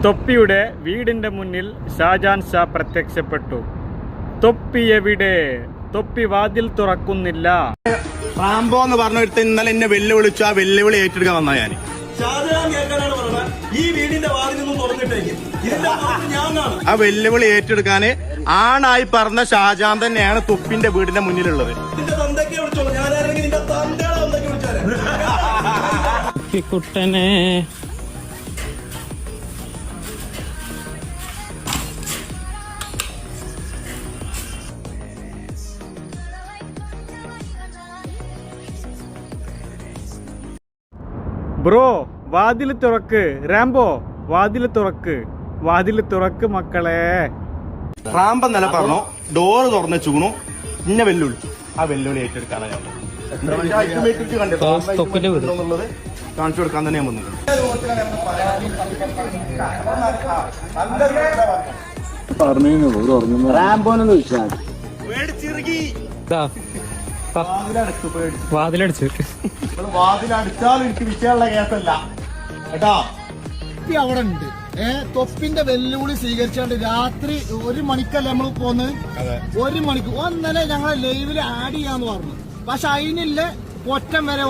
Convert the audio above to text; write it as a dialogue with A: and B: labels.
A: തൊപ്പിയുടെ വീടിന്റെ മുന്നിൽ ഷാജാൻ ഷാ പ്രത്യക്ഷപ്പെട്ടു. തൊപ്പി എവിടെ? തൊപ്പി വാതിൽ തുറക്കുന്നില്ല.
B: റാംബോ എന്ന് പറഞ്ഞ ഒരുത്തൻ ഇന്നലെ എന്നെ വെല്ലുവിളിച്ചു. ആ വെല്ലുവിളി ഏറ്റെടുക്കാൻ വന്ന ഞാൻ
C: ഈ വീടിന്റെ വാതിലൊന്നും തുറന്നിട്ടേക്ക്.
B: ആ വെല്ലുവിളി ഏറ്റെടുക്കാന് ആണായി പറഞ്ഞ ഷാജാൻ തന്നെയാണ് തൊപ്പിന്റെ വീടിന്റെ മുന്നിലുള്ളത്.
A: കുട്ടനെ ബ്രോ വാതിൽ തുറക്ക്. റാംബോ വാതിൽ തുറക്ക്. വാതിൽ തുറക്ക് മക്കളെ.
B: റാംബോ നില പറഞ്ഞു ഡോറ് തുറന്ന് ചൂണു ഇന്നെ വെല്ലുവിളിച്ചു. ആ വെല്ലുവിളി ഏറ്റെടുക്കാനാണ് ഞാൻ കാണിച്ചു കൊടുക്കാൻ തന്നെ ഞാൻ വന്നത്.
D: റാംബോനൊന്ന് വിളിച്ചാൽ
A: വാതിലടിച്ചു.
B: വാതിലടിച്ചാലും എനിക്ക് വിഷയമുള്ള കേസല്ല കേട്ടാ.
E: അവിടെ ഉണ്ട് തൊപ്പിന്റെ വെല്ലുവിളി സ്വീകരിച്ചാണ്ട് രാത്രി 1 മണിക്കല്ലേ നമ്മൾ പോന്ന്. 1 മണിക്ക് ഒന്നലെ ഞങ്ങളെ ലൈവില് ആഡ് ചെയ്യാന്ന് പറഞ്ഞു. പക്ഷെ അതിനില്ല ഒറ്റം വരെ